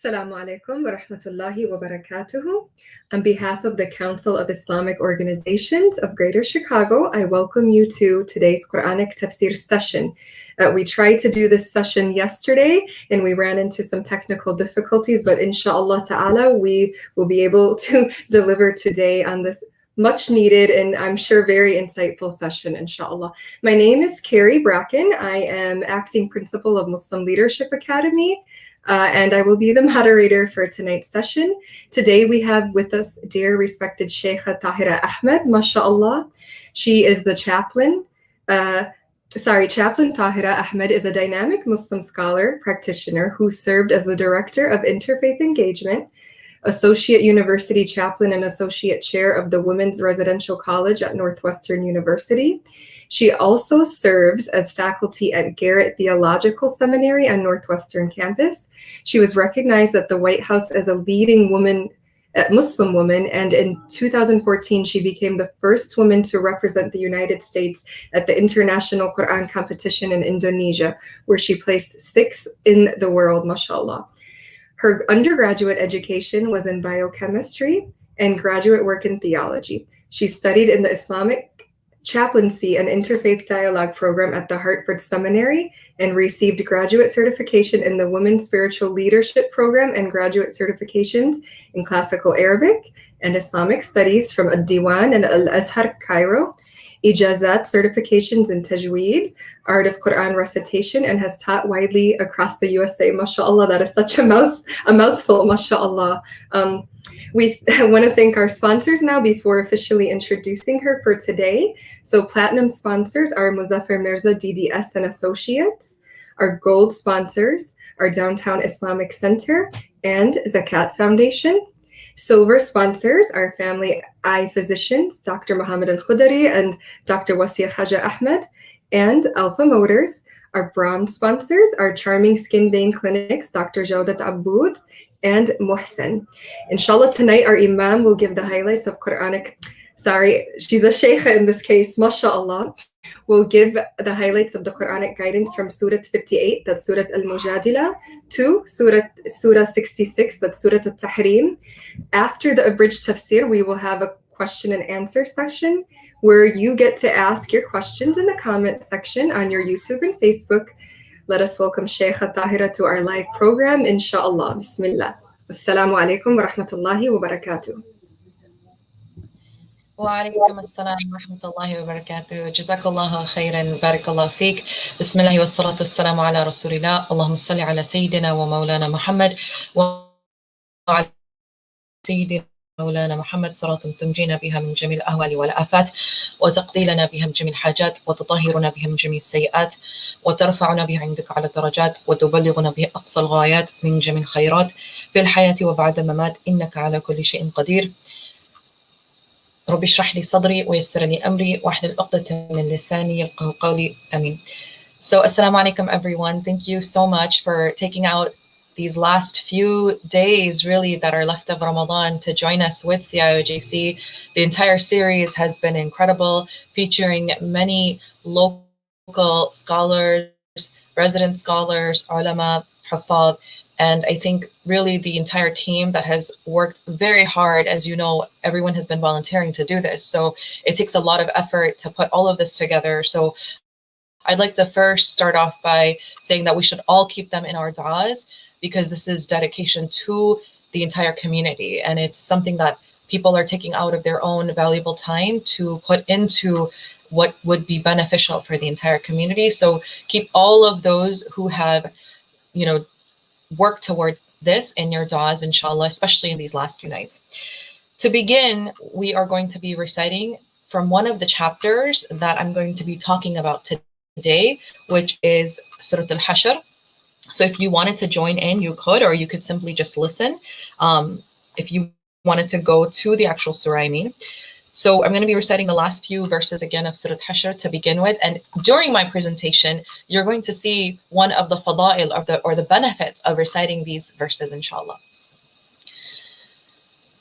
Assalamu alaikum wa rahmatullahi wa barakatuhu. On behalf of the Council of Islamic Organizations of Greater Chicago, I welcome you to today's Quranic tafsir session. We tried to do this session yesterday and we ran into some technical difficulties, but inshallah ta'ala, we will be able to deliver today on this much needed and I'm sure very insightful session, inshallah. My name is Carrie Bracken. I am acting principal of Muslim Leadership Academy. And I will be the moderator for tonight's session. Today we have with us dear respected Sheikha Tahera Ahmad, mashallah. She is the chaplain. Chaplain Tahera Ahmad is a dynamic Muslim scholar practitioner who served as the director of interfaith engagement, associate university chaplain and associate chair of the Women's Residential College at Northwestern University. She also serves as faculty at Garret Theological Seminary on Northwestern campus. She was recognized at the White House as a leading Muslim woman, and in 2014, she became the first woman to represent the United States at the International Quran Competition in Indonesia, where she placed 6th in the world, mashallah. Her undergraduate education was in biochemistry and graduate work in theology. She studied in the Islamic Chaplaincy and Interfaith Dialogue program at the Hartford Seminary and received graduate certification in the Women's Spiritual Leadership program and graduate certifications in Classical Arabic and Islamic Studies from Ad-Diwan and Al-Azhar, Cairo, Ijazat certifications in Tajweed, Art of Quran recitation, and has taught widely across the USA. MashaAllah, that is such a mouthful, MashaAllah. We want to thank our sponsors now before officially introducing her for today. So platinum sponsors are Muzaffar Mirza DDS and Associates. Our gold sponsors are Downtown Islamic Center and Zakat Foundation. Silver sponsors are Family Eye Physicians, Dr. Muhammad Al-Khudari and Dr. Wasiya Khaja Ahmed. And Alpha Motors. Our bronze sponsors are Charming Skin Vein Clinics, Dr. Jawdat Aboud and Muhsin. Inshallah, tonight our Imam will give the highlights of she's a Sheikha in this case, mashallah. We'll give the highlights of the Quranic guidance from Surah 58, that's Surah Al-Mujadila, to Surah 66, that's Surah Al-Tahrim. After the abridged tafsir, we will have a question and answer session where you get to ask your questions in the comment section on your YouTube and Facebook. Let us welcome Sheikha Tahera to our live program, inshallah. Bismillah. Assalamu alaikum wa rahmatullahi wa barakatuh. وعليكم السلام ورحمة الله وبركاته. جزاك الله خيرا بارك الله فيك. بسم الله والصلاة والسلام على رسول الله. اللهم صل على سيدنا ومولانا محمد وعلى سيدنا مولانا محمد صلاة تنجينا بها من جميع الأهوال والآفات وتقضي لنا بها من جميع الحاجات وتطهرنا بها من جميع السيئات وترفعنا بها عندك على الدرجات وتبلغنا بها أقصى الغايات من جميع الخيرات في الحياة وبعد الممات إنك على كل شيء قدير. رب اشرح لي صدري ويسر لي أمري واحلل عقدة من لساني يفقهوا قولي آمين. So assalamu alaikum everyone. Thank you so much for taking out these last few days really that are left of Ramadan to join us with CIOJC. The entire series has been incredible, featuring many local scholars, resident scholars, ulama, huffaz, and I think really the entire team that has worked very hard. As you know, everyone has been volunteering to do this. So it takes a lot of effort to put all of this together. So I'd like to first start off by saying that we should all keep them in our du'as, because this is dedication to the entire community. And it's something that people are taking out of their own valuable time to put into what would be beneficial for the entire community. So keep all of those who have, worked toward this in your du'as, inshallah, especially in these last few nights. To begin, we are going to be reciting from one of the chapters that I'm going to be talking about today, which is Surah Al-Hashr. So if you wanted to join in, you could, or you could simply just listen. If you wanted to go to the actual surah, I mean. So I'm going to be reciting the last few verses again of Surah Hashr to begin with. And during my presentation, you're going to see one of the fada'il or the benefits of reciting these verses, inshallah.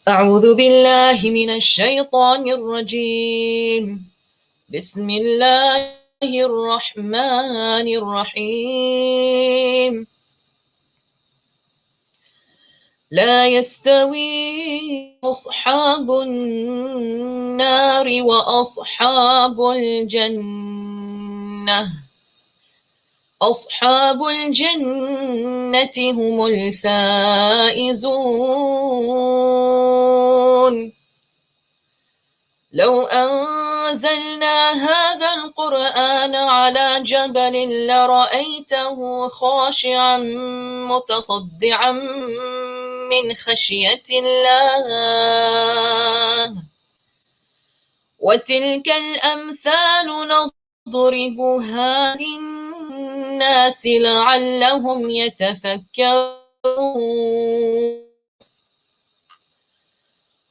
أعوذ بالله من الشيطان الرجيم بسم الله الرحمن الرحيم لا يستوي أصحاب النار وأصحاب الجنة أصحاب الجنة هم الفائزون لو أنزلنا هذا القرآن على جبل لرأيته خاشعا متصدعا من خشية الله وتلك الأمثال نضربها للناس لعلهم يتفكرون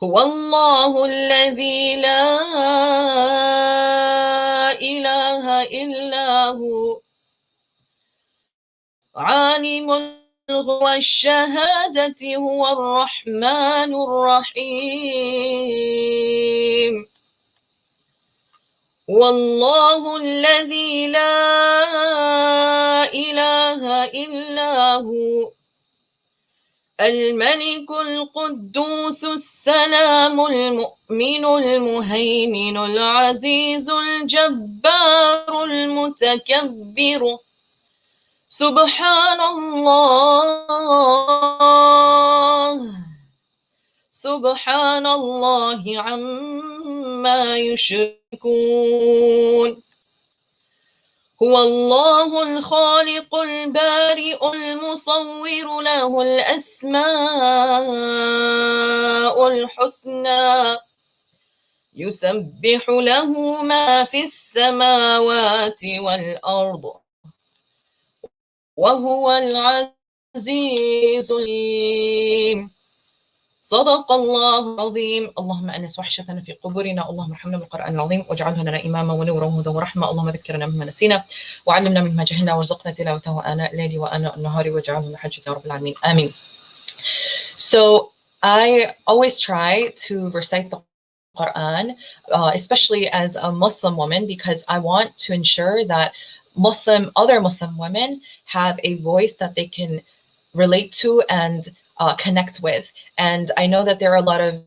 هو الله الذي لا إله إلا هو عالم الغيب والشهادة هو الرحمن الرحيم والله الذي لا إله إلا هو الملك القدوس السلام المؤمن المهيمن العزيز الجبار المتكبر سبحان الله عما يشركون هو الله الخالق البارئ المصور له الأسماء الحسنى يسبح له ما في السماوات والأرض وهو العزيز الحكيم صدق الله العظيم اللهم أنس وحشتنا في قبورنا اللهم ارحمنا بالقرآن العظيم واجعله لنا إماما ونورا وهدى ورحمة اللهم ذكرنا مما نسينا وعلمنا مما جهلنا وارزقنا تلاوته آناء الليل وآناء النهار واجعله لحجة يا رب العالمين آمين. So I always try to recite the Quran, especially as a Muslim woman, because I want to ensure that other Muslim women have a voice that they can relate to and connect with. And I know that there are a lot of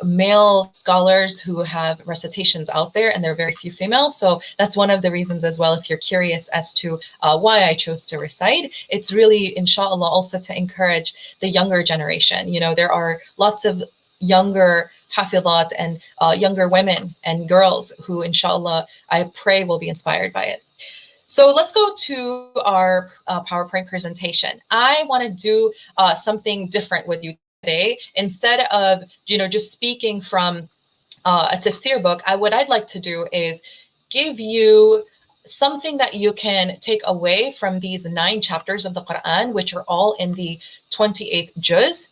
male scholars who have recitations out there and there are very few female. So that's one of the reasons as well, if you're curious as to why I chose to recite, it's really, inshallah, also to encourage the younger generation. You know, there are lots of younger hafidhat and younger women and girls who, inshallah, I pray will be inspired by it. So let's go to our PowerPoint presentation. I want to do something different with you today. Instead of, just speaking from a tafsir book, what I'd like to do is give you something that you can take away from these 9 chapters of the Quran, which are all in the 28th juz.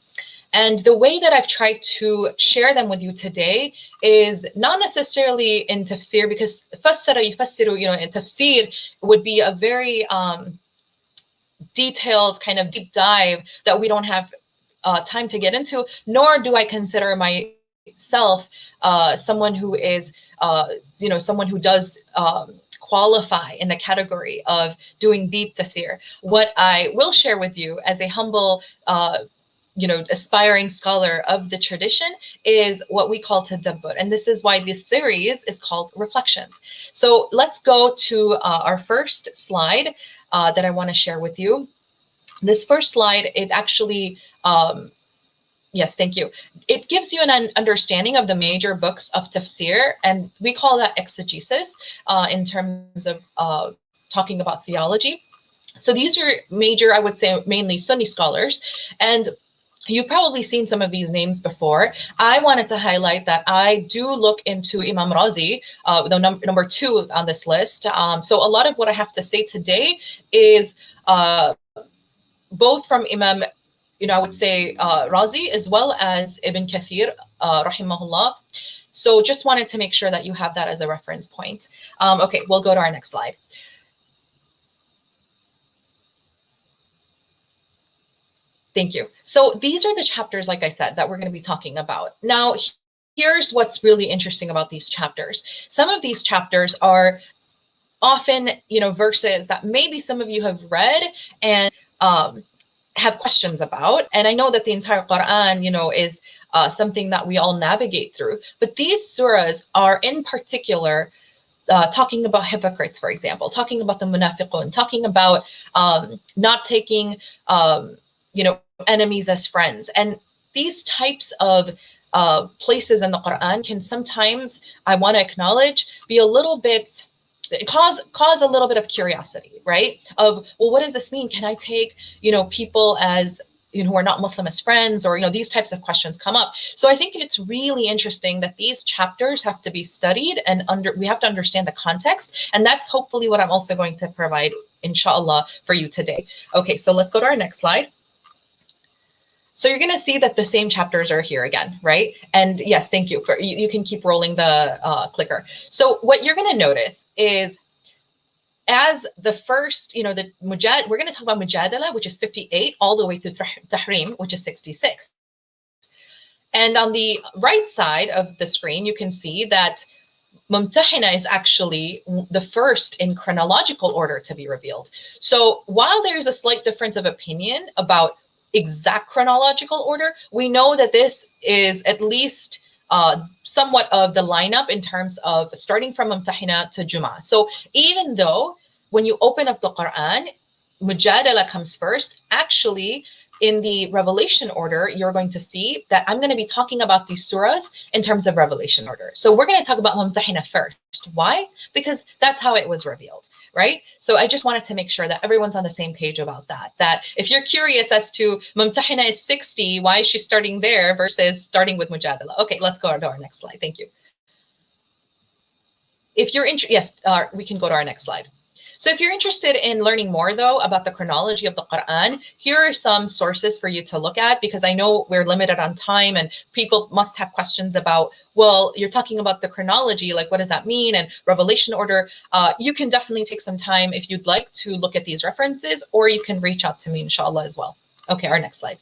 And the way that I've tried to share them with you today is not necessarily in tafsir, because fassara yufassiru, in tafsir would be a very detailed kind of deep dive that we don't have time to get into, nor do I consider myself someone who is, someone who does qualify in the category of doing deep tafsir. What I will share with you as a humble aspiring scholar of the tradition is what we call tadabbur. And this is why this series is called Reflections. So let's go to our first slide that I want to share with you. This first slide, it actually, yes, thank you. It gives you an understanding of the major books of tafsir, and we call that exegesis in terms of talking about theology. So these are major, I would say, mainly Sunni scholars, and you've probably seen some of these names before. I wanted to highlight that I do look into Imam Razi, the number 2 on this list. So a lot of what I have to say today is both from Imam, I would say Razi, as well as Ibn Kathir, rahimahullah. So just wanted to make sure that you have that as a reference point. Okay, we'll go to our next slide. Thank you. So these are the chapters, like I said, that we're going to be talking about. Now, here's what's really interesting about these chapters. Some of these chapters are often, verses that maybe some of you have read, and have questions about. And I know that the entire Quran, you know, is something that we all navigate through. But these surahs are in particular talking about hypocrites, for example, talking about the munafiqun, talking about not taking, you know, enemies as friends. And these types of places in the Quran can sometimes, I want to acknowledge, be a little bit, cause a little bit of curiosity, right? Of, well, what does this mean? Can I take, you know, people as, you know, who are not Muslim as friends, or, you know, these types of questions come up. So I think it's really interesting that these chapters have to be studied, and we have to understand the context. And that's hopefully what I'm also going to provide, inshallah, for you today. Okay, so let's go to our next slide. So you're going to see that the same chapters are here again, right? And yes, thank you. You can keep rolling the clicker. So what you're going to notice is, as the first, you know, we're going to talk about Mujadala, which is 58, all the way to Tahrim, which is 66. And on the right side of the screen, you can see that Mumtahina is actually the first in chronological order to be revealed. So while there's a slight difference of opinion about exact chronological order, we know that this is at least somewhat of the lineup in terms of starting from Mumtahina to Juma. So even though when you open up the Quran, Mujadala comes first, actually in the revelation order, you're going to see that I'm going to be talking about these surahs in terms of revelation order. So we're going to talk about Mumtahina first. Why? Because that's how it was revealed, right? So I just wanted to make sure that everyone's on the same page about that. That if you're curious as to Mumtahina is 60, why is she starting there versus starting with Mujadala? Okay, let's go to our next slide. Thank you. If you're interested, yes, we can go to our next slide. So if you're interested in learning more, though, about the chronology of the Quran, here are some sources for you to look at, because I know we're limited on time and people must have questions about, well, you're talking about the chronology, like what does that mean? And revelation order. You can definitely take some time if you'd like to look at these references, or you can reach out to me, inshallah, as well. Okay, our next slide.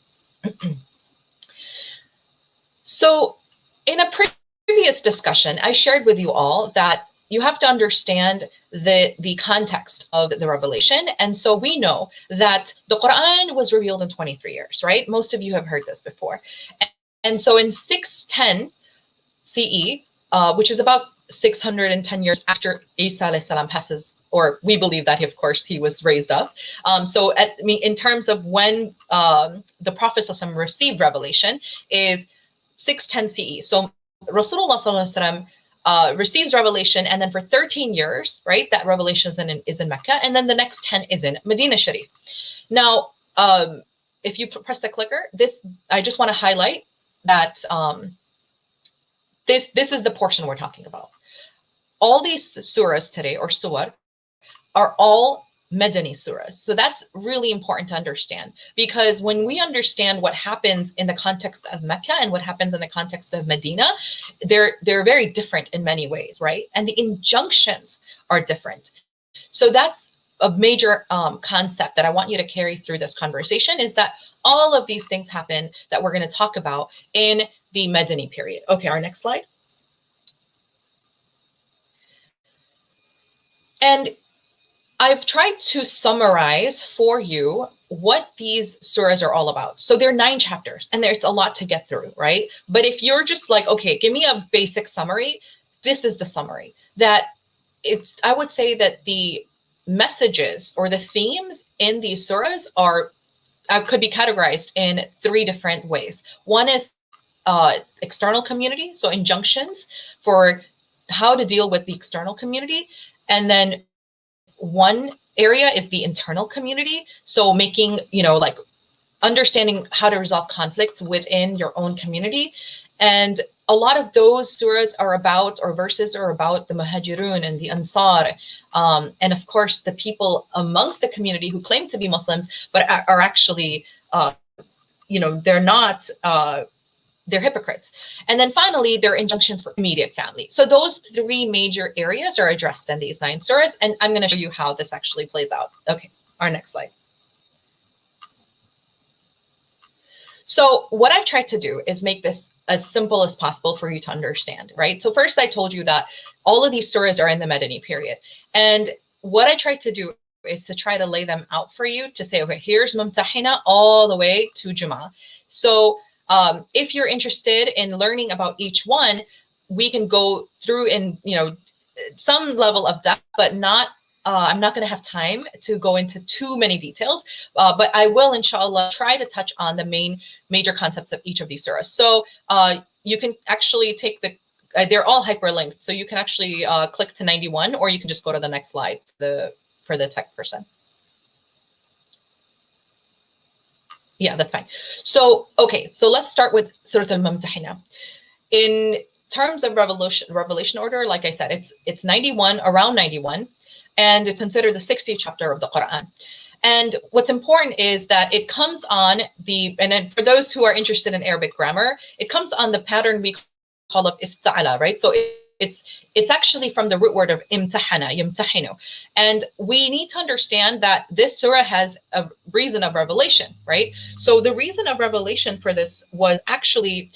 So in a previous discussion, I shared with you all that you have to understand the context of the revelation. And so we know that the Quran was revealed in 23 years, right? Most of you have heard this before. And so in 610 CE, which is about 610 years after Isa alayhi salam passes, or we believe that, of course, he was raised up. So in terms of when the Prophet received revelation is 610 CE. So Rasulullah sallallahu alaihi wasallam receives revelation, and then for 13 years, right, that revelation is in Mecca, and then the next 10 is in Medina Sharif. Now, if you press the clicker, I just want to highlight that this is the portion we're talking about. All these surahs today, or surah, are all Madani surahs. So that's really important to understand, because when we understand what happens in the context of Mecca and what happens in the context of Medina, they're very different in many ways, right? And the injunctions are different. So that's a major concept that I want you to carry through this conversation, is that all of these things happen that we're going to talk about in the Madani period. Okay, our next slide. And I've tried to summarize for you what these surahs are all about. So there are 9 chapters, and there's a lot to get through, right? But if you're just like, okay, give me a basic summary, this is the summary. I would say that the messages or the themes in these surahs could be categorized in 3 different ways. One is external community, so injunctions for how to deal with the external community. And then one area is the internal community. So making, like understanding how to resolve conflicts within your own community. And a lot of those surahs are about, or verses are about, the Muhajirun and the Ansar. And of course, the people amongst the community who claim to be Muslims, but are actually, they're not, they're hypocrites. And then finally, there are injunctions for immediate family. So those 3 major areas are addressed in these 9 surahs. And I'm going to show you how this actually plays out. Okay, our next slide. So what I've tried to do is make this as simple as possible for you to understand, right? So first I told you that all of these surahs are in the Madani period. And what I tried to do is to try to lay them out for you to say, okay, here's Mumtahina all the way to Juma. So if you're interested in learning about each one, we can go through in, some level of depth, but not, I'm not going to have time to go into too many details, but I will, inshallah, try to touch on the major concepts of each of these surahs. So you can actually take they're all hyperlinked. So you can actually click to 91, or you can just go to the next slide for the tech person. Yeah, that's fine. So, okay, so let's start with Surah Al-Mumtahina. In terms of revelation order, like I said, it's 91, around 91, and it's considered the 60th chapter of the Quran. And what's important is that it comes on and then for those who are interested in Arabic grammar, it comes on the pattern we call of ifta'ala, right? So it's actually from the root word of imtahana, yamtahinu. And we need to understand that this surah has a reason of revelation, right? So the reason of revelation for this was actually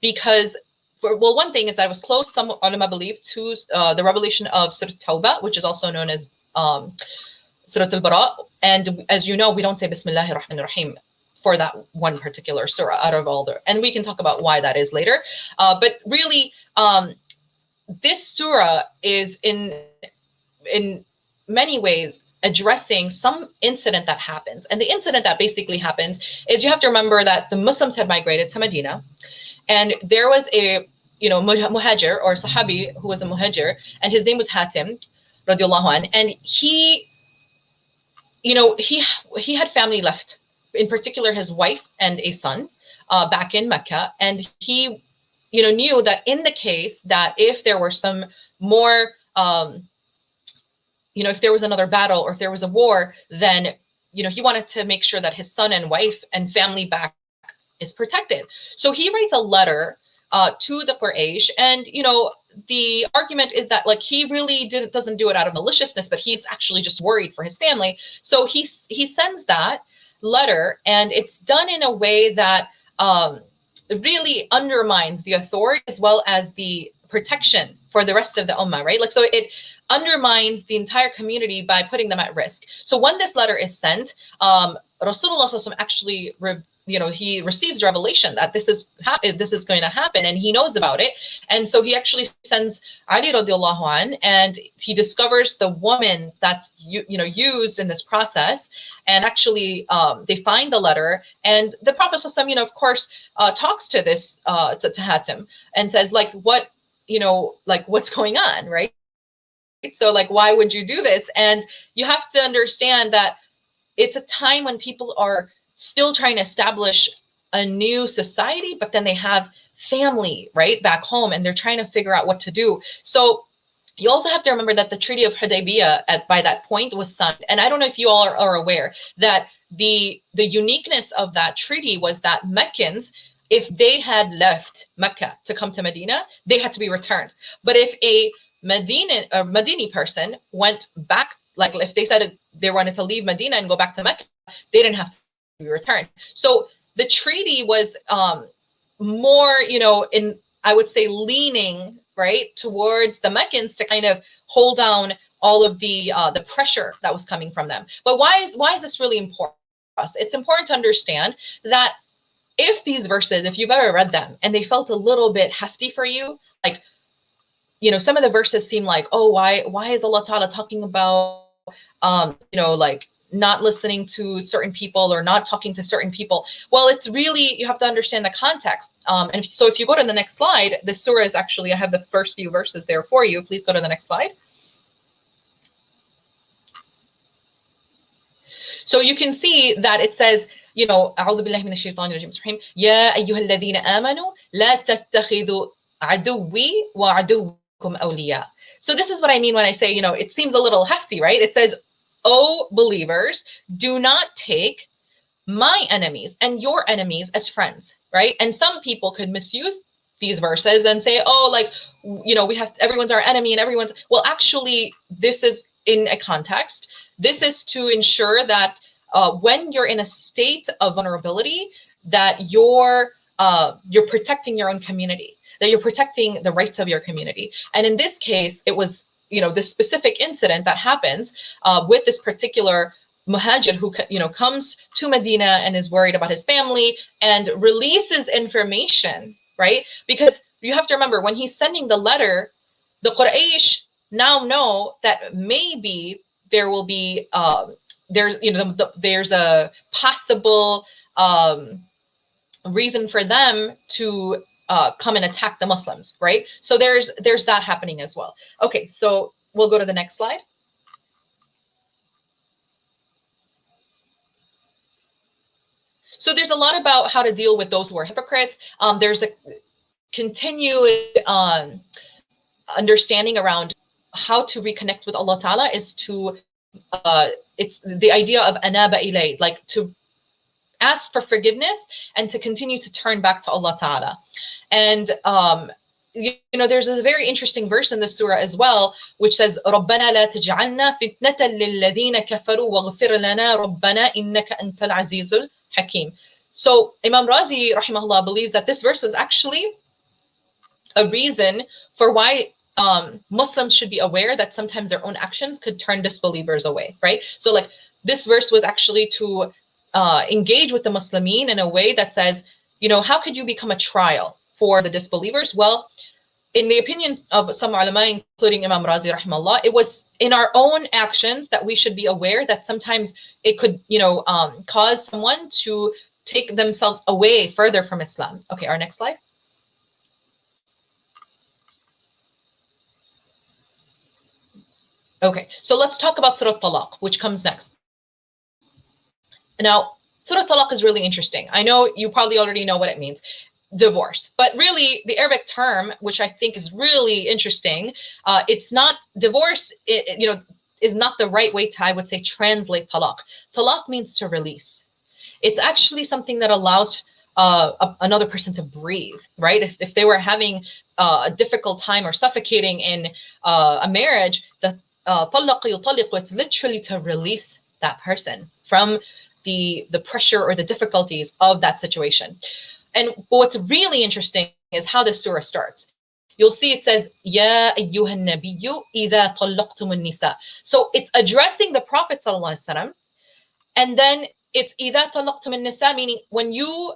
because, one thing is that it was close, some ulama believe, to the revelation of Surah Tawbah, which is also known as Surah Al-Bara. And as you know, we don't say Bismillahir Rahmanir Rahim for that one particular surah out of all and we can talk about why that is later. But really, this surah is in many ways addressing some incident that happens. And the incident that basically happens is, you have to remember that the Muslims had migrated to Medina, and there was a muhajir or sahabi who was a muhajir, and his name was Hatim radiallahu anh, and he had family left, in particular his wife and a son back in Mecca, and he knew that in the case that if there were some more if there was another battle or if there was a war, then he wanted to make sure that his son and wife and family back is protected. So he writes a letter to the Quraysh, and the argument is that he really doesn't do it out of maliciousness, but he's actually just worried for his family. So he sends that letter, and it's done in a way that really undermines the authority as well as the protection for the rest of the ummah, right? So it undermines the entire community by putting them at risk. So when this letter is sent, Rasulullah actually he receives revelation that this is going to happen, and he knows about it. And so he actually sends Ali radiallahu an, and he discovers the woman that's used in this process. And actually they find the letter, and the Prophet ﷺ, of course, talks to this to Hatim and says, what's going on, right? So why would you do this? And you have to understand that it's a time when people are still trying to establish a new society, but then they have family right back home, and they're trying to figure out what to do. So you also have to remember that the Treaty of Hudaybiyah by that point was signed. And I don't know if you all are aware that the uniqueness of that treaty was that Meccans, if they had left Mecca to come to Medina, they had to be returned. But if a Medini person went back, if they said they wanted to leave Medina and go back to Mecca, they didn't have to be returned. So the treaty was more, I would say, leaning right towards the Meccans to kind of hold down all of the pressure that was coming from them. But why is this really important for us? It's important to understand that if these verses, if you've ever read them and they felt a little bit hefty for you, some of the verses seem like, oh, why is Allah Ta'ala talking about not listening to certain people or not talking to certain people? Well, it's really, you have to understand the context. And so if you go to the next slide, the surah is actually, I have the first few verses there for you. Please go to the next slide. So you can see that it says, أعوذ بالله من الشيطان الرجيم بسم الله يا أيها الذين آمنوا لا تتخذوا عدوي وعدوكم أولياء. So this is what I mean when I say, it seems a little hefty, right? It says, "O believers, do not take my enemies and your enemies as friends," right? And some people could misuse these verses and say, oh, everyone's our enemy and everyone's, well, actually, this is in a context. This is to ensure that when you're in a state of vulnerability, that you're protecting your own community, that you're protecting the rights of your community. And in this case, it was, this specific incident that happens with this particular muhajir who, comes to Medina and is worried about his family and releases information, right? Because you have to remember, when he's sending the letter, the Quraysh now know that maybe there will be, there's a possible reason for them to come and attack the Muslims, right? So there's that happening as well. Okay, so we'll go to the next slide. So there's a lot about how to deal with those who are hypocrites. There's a continued understanding around how to reconnect with Allah Ta'ala is to, it's the idea of anaba ilay, like to ask for forgiveness and to continue to turn back to Allah Ta'ala. And, there's a very interesting verse in the surah as well, which says, رَبَّنَا لَا تَجْعَلْنَا فِتْنَةً لِلَّذِينَ كَفَرُوا وَاغْفِرْ لَنَا رَبَّنَا إِنَّكَ أَنْتَ الْعَزِيزُ الْحَكِيمُ. So Imam Razi, rahimahullah, believes that this verse was actually a reason for why Muslims should be aware that sometimes their own actions could turn disbelievers away, right? So like this verse was actually to engage with the Muslimin in a way that says, how could you become a trial for the disbelievers? Well, in the opinion of some ulama, including Imam Razi rahimahullah, it was in our own actions that we should be aware that sometimes it could, cause someone to take themselves away further from Islam. Okay, our next slide. Okay, so let's talk about Surah Talaq, which comes next. Now, Surah Talaq is really interesting. I know you probably already know what it means. Divorce. But really, the Arabic term, which I think is really interesting, it's not divorce, is not the right way to, I would say, translate talaq. Talaq means to release. It's actually something that allows another person to breathe, right? If they were having a difficult time or suffocating in a marriage, the talaq yutaliq, it's literally to release that person from the pressure or the difficulties of that situation. And what's really interesting is how the surah starts. You'll see it says, Ya ayyuhan nabiyyu idha talaqtumun nisa. So it's addressing the Prophet sallallahu alaihi wasallam, and then it's idha talaqtumun nisa, meaning when you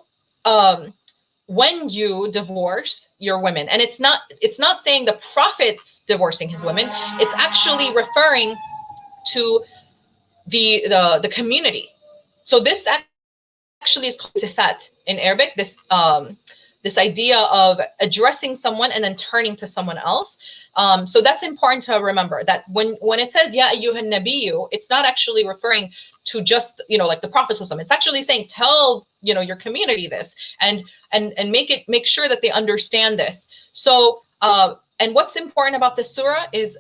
divorce your women. And it's not saying the Prophet's divorcing his women. It's actually referring to the community. So this actually is called sifat in Arabic, this idea of addressing someone and then turning to someone else. So that's important to remember, that when it says ya ayyuhan nabiyyu, it's not actually referring to just like the Prophet. It's actually saying tell your community this and make sure that they understand this. So and what's important about this surah is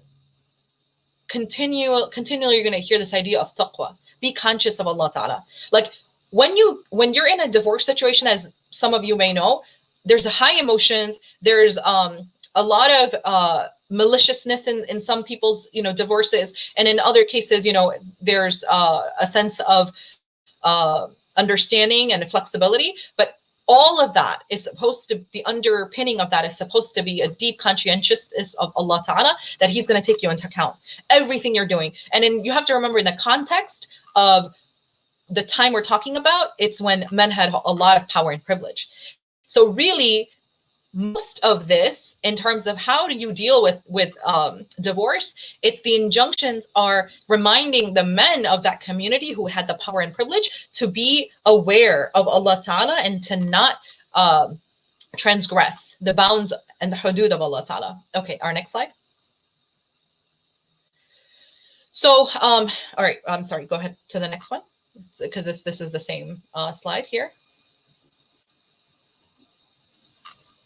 continually you're going to hear this idea of taqwa. Be conscious of Allah Ta'ala. Like when you're in a divorce situation, as some of you may know, there's a high emotions. There's a lot of maliciousness in some people's divorces, and in other cases there's a sense of understanding and flexibility. But all of that is supposed to, the underpinning of that is supposed to be a deep conscientiousness of Allah Ta'ala, that He's going to take you into account, everything you're doing. And then you have to remember, in the context of the time we're talking about, it's when men had a lot of power and privilege. So really, most of this, in terms of how do you deal with divorce, it's the injunctions are reminding the men of that community who had the power and privilege to be aware of Allah Ta'ala and to not transgress the bounds and the hudud of Allah Ta'ala. Okay, our next slide. So, all right, I'm sorry, go ahead to the next one, because this is the same slide here.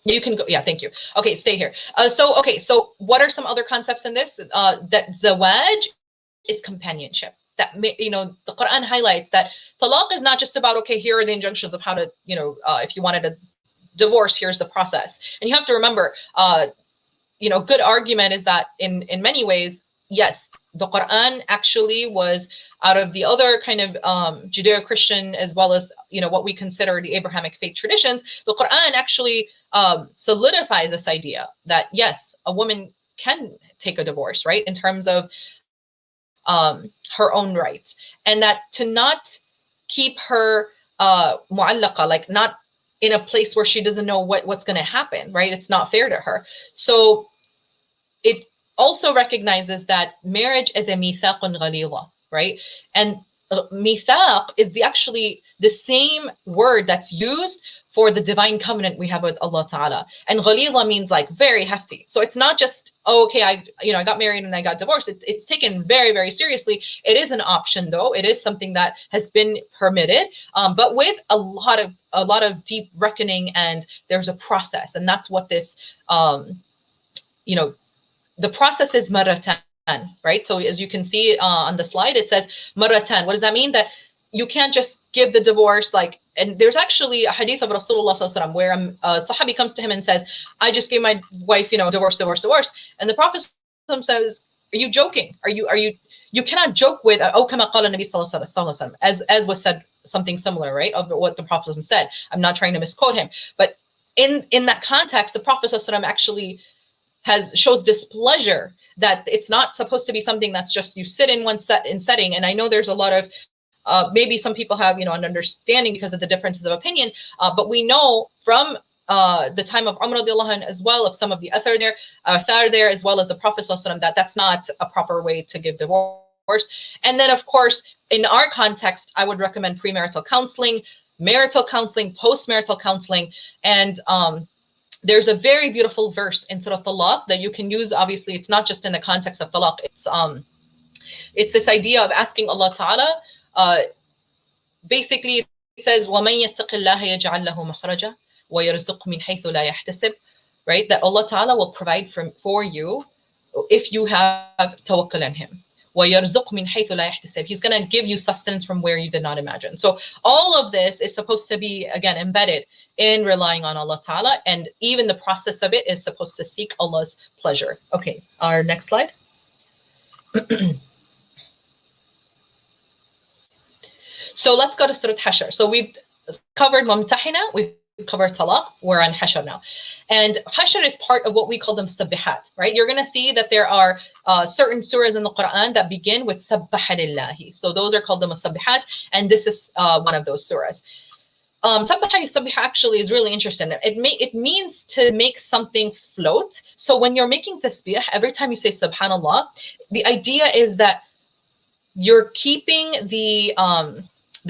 You can go. Yeah, thank you. Okay, stay here. So what are some other concepts in this? That zawaj is companionship. That the Quran highlights that talaq is not just about, okay, here are the injunctions of how to, if you wanted a divorce, here's the process. And you have to remember, good argument is that in many ways, yes, the Quran actually was, out of the other kind of Judeo-Christian, as well as what we consider the Abrahamic faith traditions, the Quran actually solidifies this idea that yes, a woman can take a divorce, right? In terms of her own rights, and that to not keep her mu'allaqa, like not in a place where she doesn't know what's going to happen, right? It's not fair to her. So it also recognizes that marriage is a mithaqun ghalidha, right? And mithaq is actually the same word that's used for the divine covenant we have with Allah Ta'ala. And ghalidha means like very hefty. So it's not just, oh, okay, I got married and I got divorced. It's taken very, very seriously. It is an option though. It is something that has been permitted, but with a lot of deep reckoning, and there's a process. And that's what this, the process is maratan, right? So as you can see on the slide, it says maratan. What does that mean? That you can't just give the divorce and there's actually a hadith of Rasulullah sallallahu alaihi wasallam where a sahabi comes to him and says, I just gave my wife, divorce. And the Prophet says, are you joking? You cannot joke with, oh, kama qala Nabi sallallahu alaihi wasallam, as was said, something similar, right? Of what the Prophet said. I'm not trying to misquote him, but in that context, the Prophet sallallahu alaihi wasallam actually shows displeasure that it's not supposed to be something that's just you sit in one setting. And I know there's a lot of maybe some people have an understanding because of the differences of opinion, but we know from the time of Umar radiallahu anh, as well, of some of the athar there, as well as the Prophet sallallahu alaihi wasallam, that's not a proper way to give divorce. And then of course in our context, I would recommend premarital counseling, marital counseling, post-marital counseling, and there's a very beautiful verse in Surah Talaq that you can use. Obviously, it's not just in the context of talaq. It's this idea of asking Allah Ta'ala. Basically, it says, وَمَن يَتَّقِ اللَّهَ يَجْعَلْ لَهُ مَخْرَجًا وَيَرْزُقْهُ مِنْ حَيْثُ لَا يَحْتَسِبُ. Right? That Allah Ta'ala will provide for you if you have tawakkul on Him. وَيَرْزُقْهُ مِنْ حَيْثُ لَا يَحْتَسِبُ. He's going to give you sustenance from where you did not imagine. So all of this is supposed to be, again, embedded in relying on Allah Ta'ala, and even the process of it is supposed to seek Allah's pleasure. Okay, our next slide. So let's go to Surah Hashr. So we've covered Mumtahina, we've covered Talaq, we're on Hashr now. And Hashr is part of what we call them Sabbihat, right? You're going to see that there are certain surahs in the Quran that begin with Sabbaha lillahi. So those are called the Musabbihat, and this is one of those surahs. Sabbaha actually is really interesting. It means to make something float. So when you're making tasbih, every time you say Subhanallah, the idea is that you're keeping the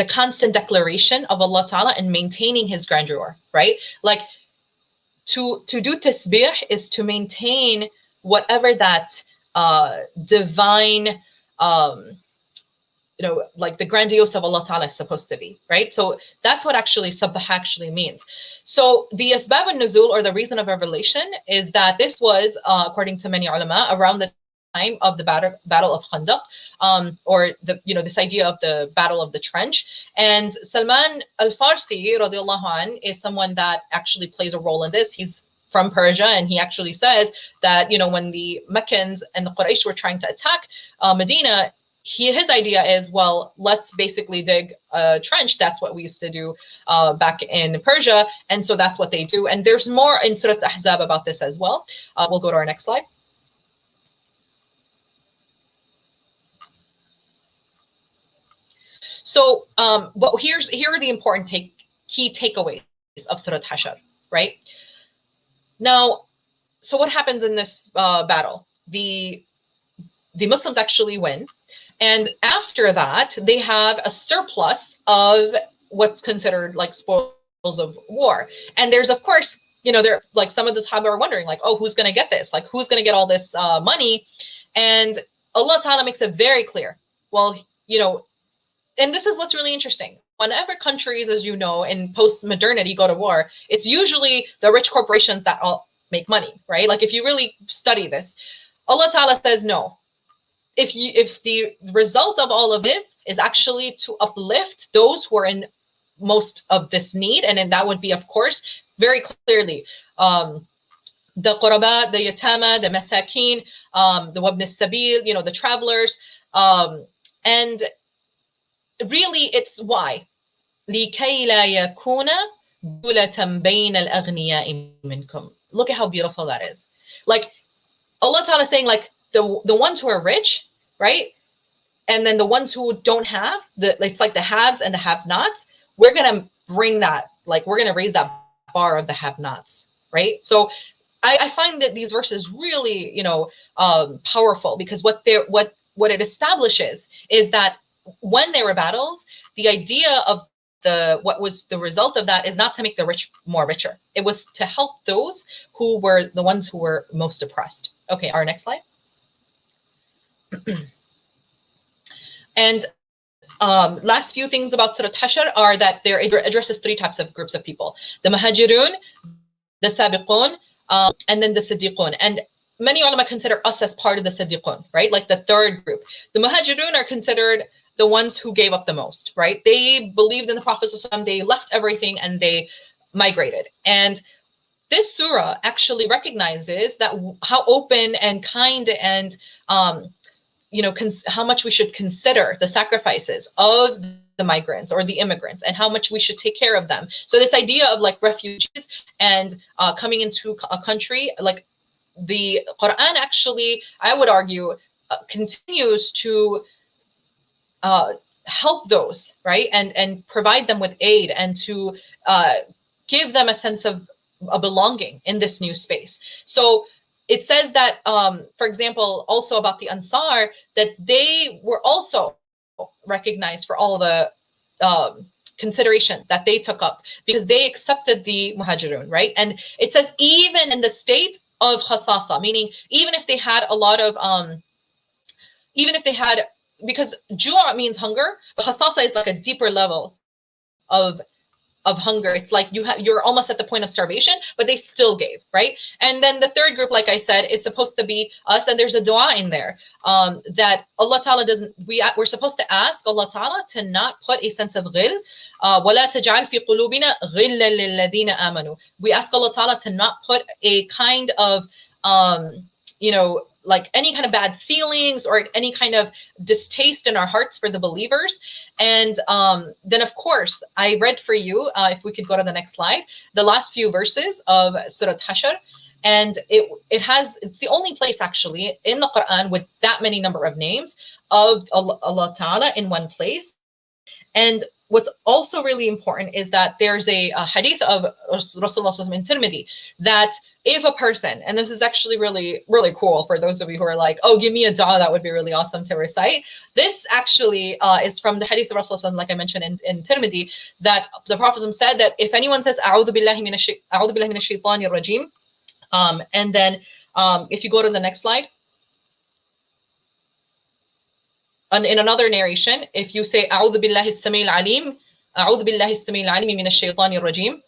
constant declaration of Allah Ta'ala and maintaining His grandeur, right? Like to do tasbih is to maintain whatever that divine, like the grandiose of Allah Ta'ala is supposed to be, right? So that's what actually sabbah actually means. So the asbab al-nuzul, or the reason of revelation, is that this was, according to many ulama, around the time of the battle of Khandaq, or this idea of the battle of the trench. And Salman al-Farsi radiallahu anh is someone that actually plays a role in this. He's from Persia, and he actually says that when the Meccans and the Quraysh were trying to attack Medina, his idea is, well, let's basically dig a trench. That's what we used to do back in Persia, and so that's what they do. And there's more in Surah Ahzab about this as well. We'll go to our next slide. So, but here are the important key takeaways of Surah Hashr, right? Now, so what happens in this battle? The Muslims actually win, and after that, they have a surplus of what's considered like spoils of war. And there's, of course, there, like, some of the Sahaba are wondering, like, oh, who's going to get this? Like, who's going to get all this money? And Allah Ta'ala makes it very clear. Well, and this is what's really interesting. Whenever countries, as you know, in post-modernity go to war, it's usually the rich corporations that all make money, right? Like, if you really study this, Allah Ta'ala says no. If the result of all of this is actually to uplift those who are in most of this need, and then that would be, of course, very clearly the quraba, the yatama, the masakin, the wabn as-sabil, the travelers, and really, it's why. لِكَيْ لَا يَكُونَ دُولَةً بَيْنَ الْأَغْنِيَاءِ مِنْكُمْ. Look at how beautiful that is. Like, Allah Ta'ala is saying like the ones who are rich, right? And then the ones who don't have, it's like the haves and the have-nots, we're going to bring that, like we're going to raise that bar of the have-nots, right? So I find that these verses really, you know, powerful, because what it establishes is that when there were battles, the idea of what was the result of that is not to make the rich more richer. It was to help those who were the ones who were most oppressed. Okay, our next slide. And last few things about Surah Hashr are that it addresses three types of groups of people: the Muhajirun, the Sabiqun, and then the Siddiqun. And many ulama consider us as part of the Siddiqun, right? Like the third group. The Muhajirun are considered the ones who gave up the most, right? They believed in the Prophet ﷺ, they left everything and they migrated. And this surah actually recognizes that how open and kind and you know, how much we should consider the sacrifices of the migrants or the immigrants, and how much we should take care of them. So this idea of like refugees and coming into a country, like the Quran actually, I would argue, continues to help those, right? And provide them with aid, and to give them a sense of a belonging in this new space. So it says that, for example, also about the Ansar, that they were also recognized for all the consideration that they took up, because they accepted the Muhajirun, right? And it says even in the state of khasasa, meaning even if they had a lot of, because ju' means hunger, but khasasa is like a deeper level of hunger. It's like you're almost at the point of starvation, but they still gave, right? And then the third group, like I said, is supposed to be us, and there's a dua in there that Allah Ta'ala doesn't, we're supposed to ask Allah Ta'ala to not put a sense of ghil. وَلَا تَجْعَلْ فِي قُلُوبِنَا غِلًّا لِلَّذِينَ آمَنُوا. We ask Allah Ta'ala to not put a kind of, you know, like any kind of bad feelings or any kind of distaste in our hearts for the believers. And then of course, I read for you, if we could go to the next slide, the last few verses of Surah Hashr. And it's the only place actually in the Quran with that many number of names of Allah Ta'ala in one place. And what's also really important is that there's a hadith of Rasulullah in Tirmidhi, that if a person, and this is actually really, really cool for those of you who are like, oh, give me a dua, that would be really awesome to recite. This actually is from the hadith of Rasulullah, like I mentioned in Tirmidhi, that the Prophet said that if anyone says, A'udhu billahi minash shaitanir rajim, and then if you go to the next slide, and in another narration, if you say, A'udhu billahi as-sami'il alim, A'udhu billahi as-sami'il alim minash shaitanir rajim,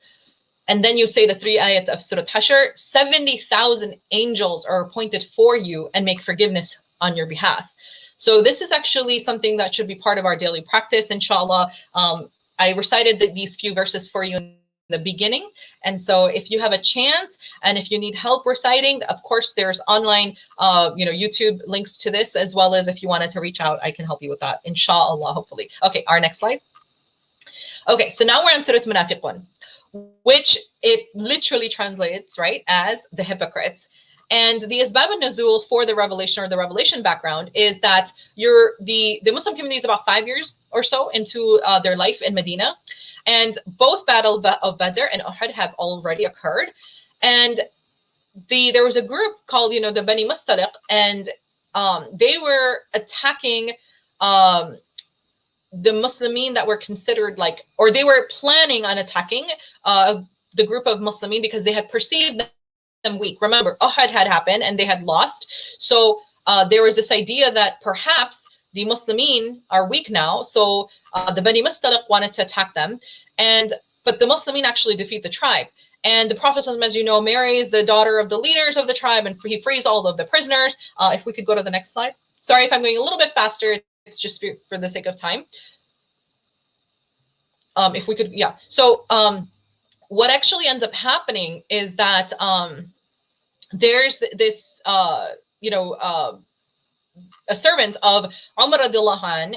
and then you say the 3 ayat of Surah Hashr, 70,000 angels are appointed for you and make forgiveness on your behalf. So this is actually something that should be part of our daily practice, inshallah. I recited these few verses for you in the beginning. And so if you have a chance and if you need help reciting, of course, there's online, YouTube links to this, as well as if you wanted to reach out, I can help you with that, inshallah, hopefully. Okay, our next slide. Okay, so now we're on Surah Munafiqun, which it literally translates, right, as the hypocrites. And the Asbab al-Nuzul for the revelation, or the revelation background, is that the Muslim community is about 5 years or so into their life in Medina. And both Battle of Badr and Uhud have already occurred. And there was a group called, the Bani Mustaliq, and they were attacking the Muslimin that were considered or they were planning on attacking the group of Muslimin because they had perceived them weak. Remember, Uhud had happened and they had lost. So there was this idea that perhaps the Muslimin are weak now. So the Bani Mustaliq wanted to attack them. But the Muslimin actually defeat the tribe. And the Prophet, as you know, marries the daughter of the leaders of the tribe, and he frees all of the prisoners. If we could go to the next slide. Sorry if I'm going a little bit faster. It's just for the sake of time. If we could, yeah. So what actually ends up happening is that there's this, a servant of Umar radiallahu anh,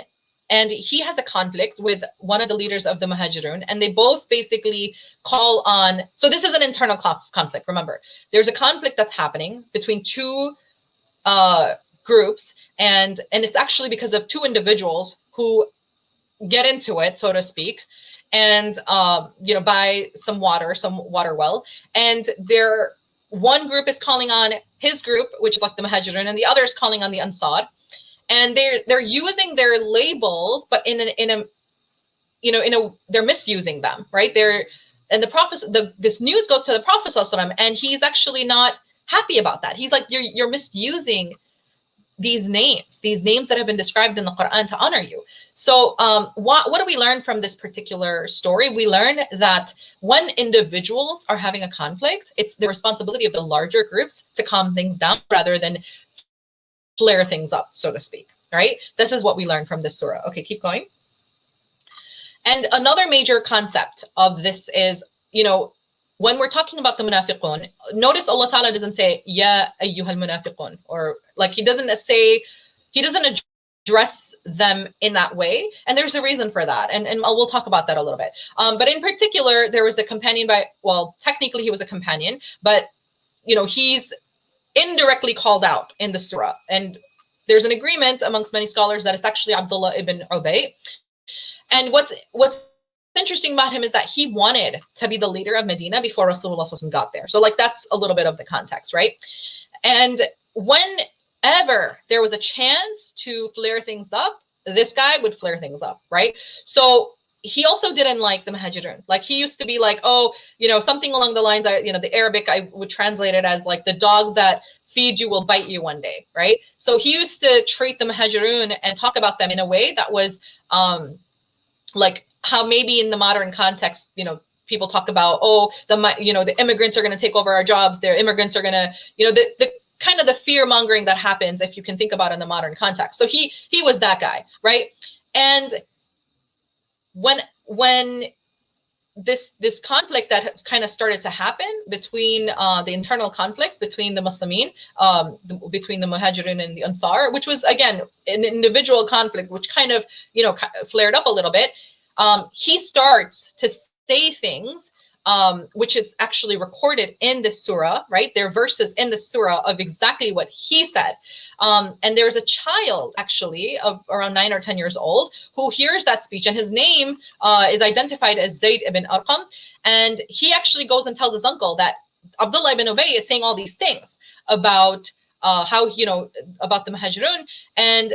and he has a conflict with one of the leaders of the Muhajirun, and they both basically call on, so this is an internal conflict, remember. There's a conflict that's happening between two groups, and it's actually because of two individuals who get into it, so to speak, and buy some water well, and one group is calling on his group, which is like the Muhajirun, and the other is calling on the Ansar, and they're using their labels, but they're misusing them, right? This news goes to the Prophet ﷺ, and he's actually not happy about that. He's like, you're misusing these names that have been described in the Quran to honor you. So what do we learn from this particular story? We learn that when individuals are having a conflict, it's the responsibility of the larger groups to calm things down rather than flare things up, so to speak, right? This is what we learn from this surah. Okay, keep going. And another major concept of this is, when we're talking about the munafiqun, notice Allah Ta'ala doesn't say, Ya ayyuhal munafiqun, or like he doesn't address them in that way. And there's a reason for that. And we'll talk about that a little bit. But in particular, there was a companion technically he was a companion, but, he's indirectly called out in the surah. And there's an agreement amongst many scholars that it's actually Abdullah ibn Ubay. And what's interesting about him is that he wanted to be the leader of Medina before Rasulullah got there. So like that's a little bit of the context, right? And whenever there was a chance to flare things up, this guy would flare things up, right? So he also didn't like the Muhajirun. Like he used to be like, something along the lines, the Arabic, I would translate it as like the dogs that feed you will bite you one day, right? So he used to treat the Muhajirun and talk about them in a way that was like how maybe in the modern context, people talk about, the immigrants are going to take over our jobs. Their immigrants are going to, the kind of the fear mongering that happens, if you can think about it in the modern context. So he was that guy, right? And when this conflict that has kind of started to happen between the internal conflict between the Muslimin, between the Muhajirun and the Ansar, which was again an individual conflict, which kind of flared up a little bit. He starts to say things, which is actually recorded in the surah, right? There are verses in the surah of exactly what he said. And there's a child actually of around 9 or 10 years old who hears that speech, and his name is identified as Zayd ibn Arqam. And he actually goes and tells his uncle that Abdullah ibn Ubay is saying all these things about how, about the Muhajirun. And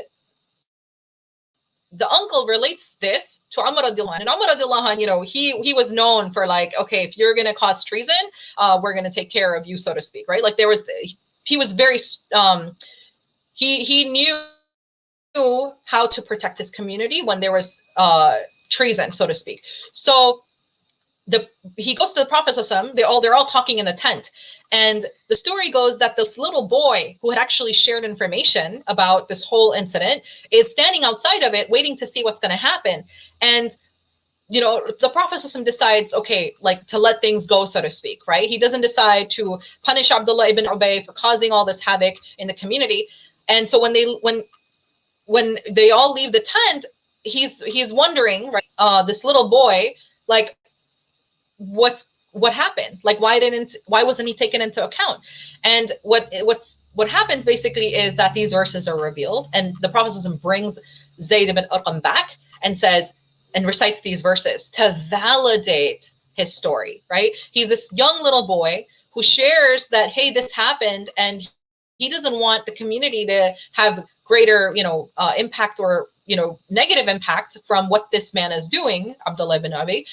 the uncle relates this to Umar radiallahu anh. And Umar radiallahu anh, he was known for like, okay, if you're going to cause treason, we're going to take care of you, so to speak, right? Like he was very, he knew how to protect his community when there was treason, so to speak. So he goes to the Prophet ﷺ, they're all talking in the tent. And the story goes that this little boy who had actually shared information about this whole incident is standing outside of it, waiting to see what's going to happen. And, the Prophet ﷺ decides, okay, like to let things go, so to speak, right? He doesn't decide to punish Abdullah ibn Ubay for causing all this havoc in the community. And so when they all leave the tent, he's wondering, right? This little boy, like, what happened? Like, why wasn't he taken into account? And what happens basically is that these verses are revealed, and the Prophet brings Zayd ibn Arqam back and says, and recites these verses to validate his story, right? He's this young little boy who shares that, hey, this happened, and he doesn't want the community to have greater, impact or, negative impact from what this man is doing, Abdullah ibn Ubay.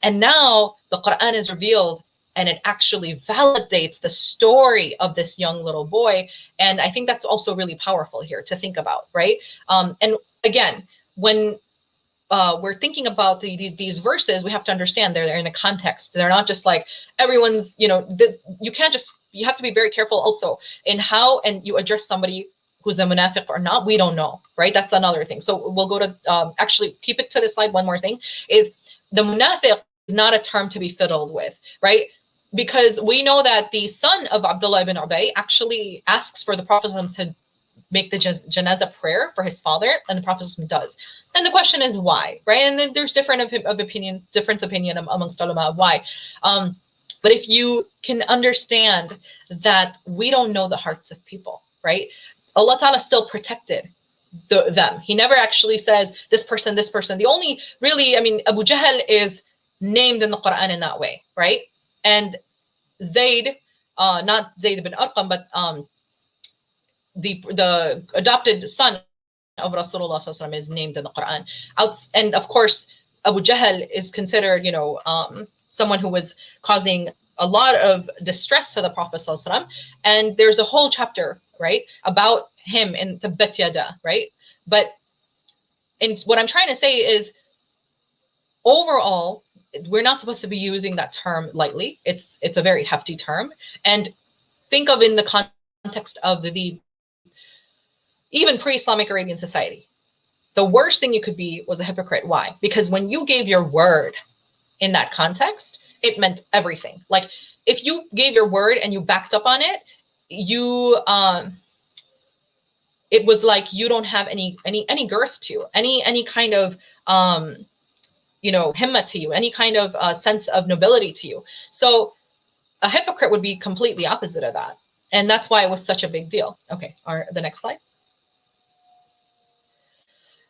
And now the Quran is revealed, and it actually validates the story of this young little boy. And I think that's also really powerful here to think about, right? And again, when we're thinking about these verses, we have to understand they're in a context. They're not just like everyone's, you have to be very careful also in how and you address somebody who's a munafiq or not. We don't know, right? That's another thing. So we'll go to, actually keep it to the slide. One more thing is the munafiq is not a term to be fiddled with, right? Because we know that the son of Abdullah ibn Ubay actually asks for the Prophet to make the janazah prayer for his father, and the Prophet does. And the question is why, right? And then there's different opinion amongst ulama of why. But if you can understand that we don't know the hearts of people, right? Allah Ta'ala still protected them. He never actually says this person, this person. The only really, I mean, Abu Jahl is named in the Quran in that way, right? And Zayd, not Zayd bin Arqam, but the adopted son of Rasulullah is named in the Quran. And of course, Abu Jahl is considered, you know, someone who was causing a lot of distress to the Prophet ﷺ. And there's a whole chapter, right, about him in Tabbat Yada, right? But what I'm trying to say is, overall, we're not supposed to be using that term lightly. It's a very hefty term. And think of in the context of the even pre-Islamic Arabian society. The worst thing you could be was a hypocrite. Why? Because when you gave your word in that context, it meant everything. Like if you gave your word and you backed up on it, you it was like you don't have any girth to you, any kind of you know, himma to you, any kind of sense of nobility to you. So a hypocrite would be completely opposite of that. And that's why it was such a big deal. Okay, the next slide.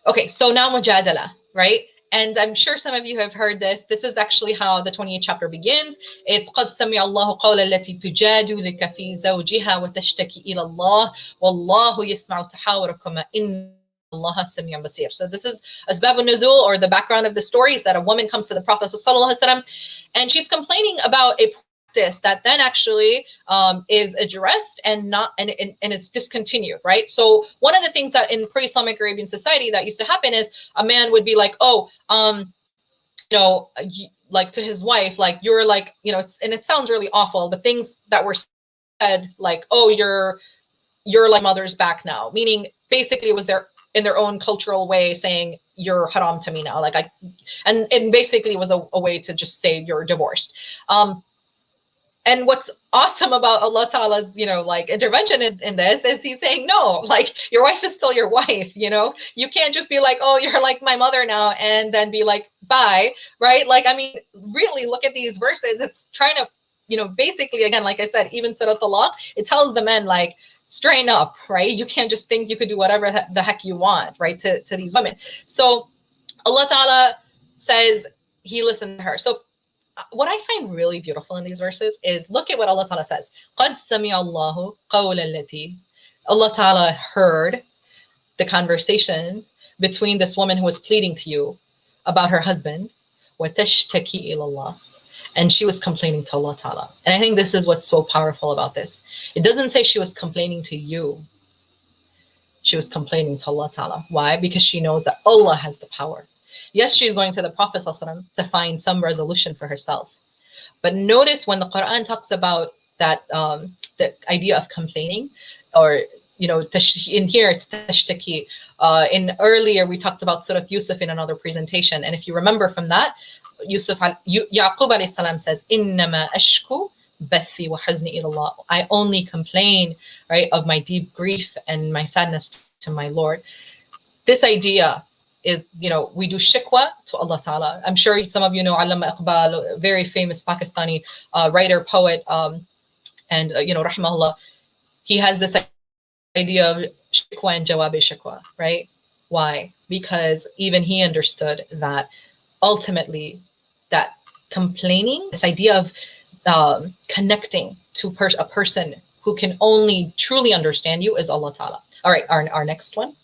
Okay, so now mujadala, right? And I'm sure some of you have heard this. This is actually how the 28th chapter begins. It's قَدْ سَمِعَ اللَّهُ قَوْلَ الَّتِي تُجَادِلُكَ فِي زَوْجِهَا وَتَشْتَكِي إِلَى اللَّهِ وَاللَّهُ يَسْمَعُ تَحَاوُرَكُمَا إِنَّ اللَّهَ سَمِيعٌ بَصِيرٌ. So this is Asbab al-Nuzul, or the background of the story, is that a woman comes to the Prophet ﷺ, and she's complaining about a practice that then actually is addressed and is discontinued, right? So one of the things that in pre-Islamic Arabian society that used to happen is a man would be like, oh, you know, like to his wife, like you're like, you know, and it sounds really awful, but things that were said like, oh, you're like mother's back now, meaning basically it was in their own cultural way saying you're haram to me now, like and basically it was a way to just say you're divorced. And what's awesome about Allah Ta'ala's, you know, like intervention in this is he's saying, no, like your wife is still your wife, you know, you can't just be like, oh, you're like my mother now, and then be like, bye, right? Like, I mean, really look at these verses. It's trying to, you know, basically, again, like I said, even Surah Talaq, it tells the men like, strain up, right? You can't just think you could do whatever the heck you want, right? To these women. So Allah Ta'ala says he listened to her. So what I find really beautiful in these verses is look at what Allah Ta'ala says. قَدْ سَمِعَ اللَّهُ قَوْلَ الَّتِي. Allah Ta'ala heard the conversation between this woman who was pleading to you about her husband. وَتَشْتَكِي إِلَى اللَّهِ. And she was complaining to Allah Ta'ala. And I think this is what's so powerful about this. It doesn't say she was complaining to you. She was complaining to Allah Ta'ala. Why? Because she knows that Allah has the power. Yes, she's going to the Prophet ﷺ to find some resolution for herself. But notice when the Quran talks about that, the idea of complaining, or, you know, in here it's tashtaki. In earlier, we talked about Surah Yusuf in another presentation. And if you remember from that, Yaqub alayhi salam says, "Innama ashku bathi wa hazni ila Allah." I only complain, right, of my deep grief and my sadness to my Lord. This idea is, you know, we do shikwa to Allah Ta'ala. I'm sure some of you know Allama Iqbal, a very famous Pakistani writer, poet, and you know, rahimahullah. He has this idea of shikwa and jawab shikwa, right? Why? Because even he understood that ultimately that complaining, this idea of connecting to a person who can only truly understand you is Allah Ta'ala. All right, our next one.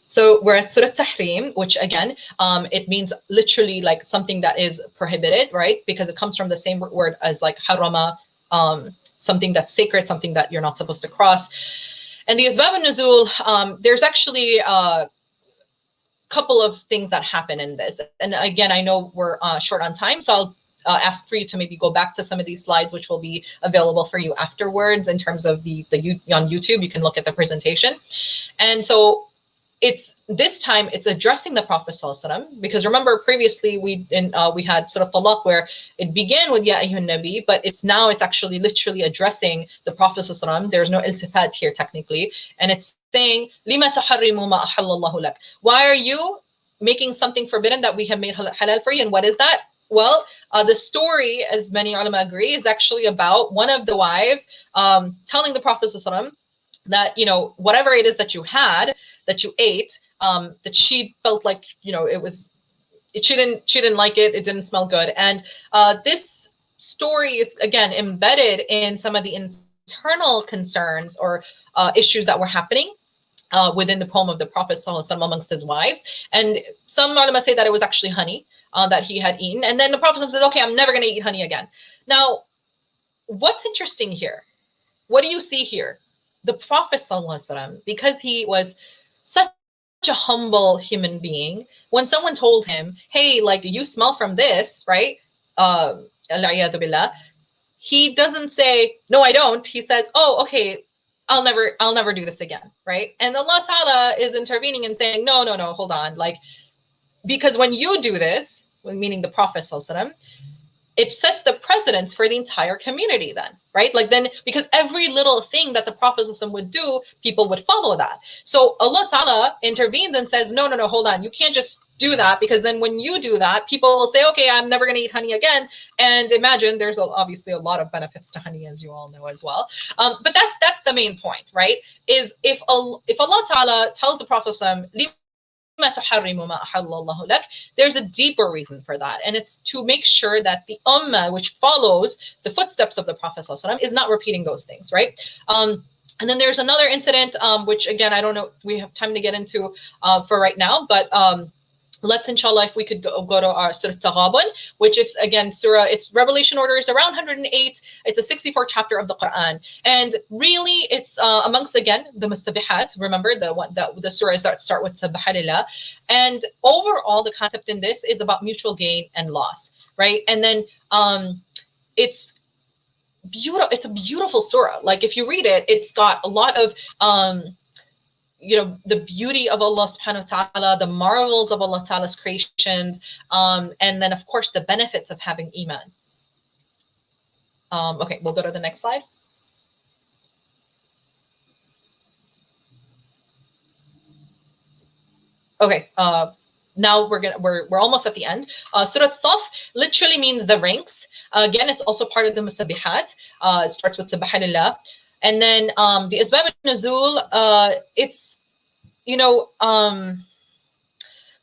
So we're at Surah Tahrim, which again, it means literally like something that is prohibited, right? Because it comes from the same word as like harama, something that's sacred, something that you're not supposed to cross. And the Asbab al-Nuzul, there's actually couple of things that happen in this. And again, I know we're short on time, so I'll ask for you to maybe go back to some of these slides, which will be available for you afterwards in terms of the on YouTube. You can look at the presentation. And so it's this time it's addressing the Prophet ﷺ, because remember previously we had Surah Talaq where it began with Ya Ayyuhan Nabi, but it's actually literally addressing the Prophet ﷺ. There's no iltifat here technically, and it's saying Lima tuharrimu ma ahallallahu lak. Why are you making something forbidden that we have made halal for you? And what is that? Well, the story, as many ulama agree, is actually about one of the wives telling the Prophet ﷺ that, you know, whatever it is that you had, that you ate, that she felt like, you know, she didn't like it. It didn't smell good. And this story is, again, embedded in some of the internal concerns or issues that were happening within the poem of the Prophet ﷺ amongst his wives. And some ulama say that it was actually honey that he had eaten. And then the Prophet ﷺ says, okay, I'm never going to eat honey again. Now, what's interesting here? What do you see here? The Prophet ﷺ, because he was such a humble human being, when someone told him, hey, like, you smell from this, right? He doesn't say, no, I don't. He says, oh, okay, I'll never do this again, right? And Allah Ta'ala is intervening and saying, no, hold on. Like, because when you do this, meaning the Prophet ﷺ, it sets the precedence for the entire community then, right? Like then, because every little thing that the Prophet ﷺ would do, people would follow that. So Allah Ta'ala intervenes and says, no, hold on. You can't just do that, because then when you do that, people will say, okay, I'm never going to eat honey again. And imagine there's obviously a lot of benefits to honey, as you all know as well. But that's the main point, right? Is if Allah Ta'ala tells the Prophet ﷺ, there's a deeper reason for that, and it's to make sure that the ummah, which follows the footsteps of the Prophet ﷺ, is not repeating those things, right? And then there's another incident, which again, I don't know, we have time to get into for right now, but let's, inshallah, if we could go to our Surah Taghabun, which is, again, surah, its revelation order is around 108. It's a 64th chapter of the Quran. And really, it's amongst, again, the mustabihat. Remember, the surahs that start with Subhanallah. And overall, the concept in this is about mutual gain and loss, right? And then it's beautiful. It's a beautiful surah. Like, if you read it, it's got a lot of you know, the beauty of Allah subhanahu wa ta'ala, the marvels of Allah ta'ala's creations, and then of course the benefits of having iman. Okay, we'll go to the next slide. Okay, now we're almost at the end. Surah Saf literally means the ranks. Again, it's also part of the musabihat. It starts with Subhanallah. And then the Asbab al-Nuzul, it's, you know,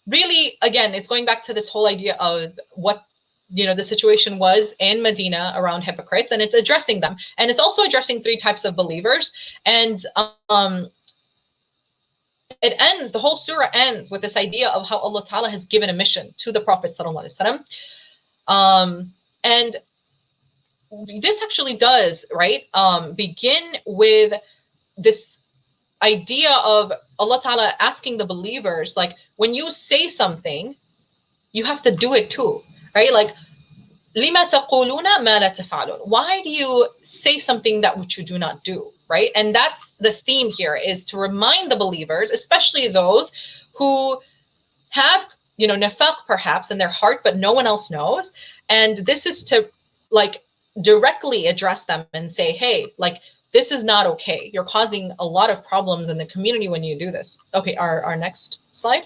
really, again, it's going back to this whole idea of what, you know, the situation was in Medina around hypocrites, and it's addressing them. And it's also addressing three types of believers. And it ends, the whole surah ends with this idea of how Allah Ta'ala has given a mission to the Prophet Sallallahu Alaihi Wasallam. And this actually does, right, begin with this idea of Allah Ta'ala asking the believers, like, when you say something, you have to do it too, right? Like, لِمَا تَقُولُونَ مَا لَا تَفْعَلُونَ. Why do you say something that which you do not do, right? And that's the theme here, is to remind the believers, especially those who have, you know, nifaq perhaps in their heart, but no one else knows. And this is to, like, directly address them and say, hey, like, this is not okay. You're causing a lot of problems in the community when you do this. Okay, our next slide.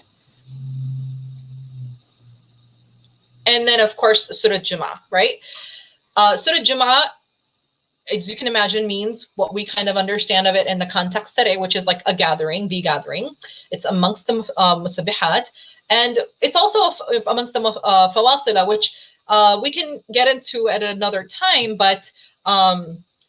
And then, of course, Surah Jumu'ah, right? Surah Jumu'ah, as you can imagine, means what we kind of understand of it in the context today, which is like a gathering, the gathering. It's amongst the musabihat. And it's also amongst the fawasila, which we can get into at another time. But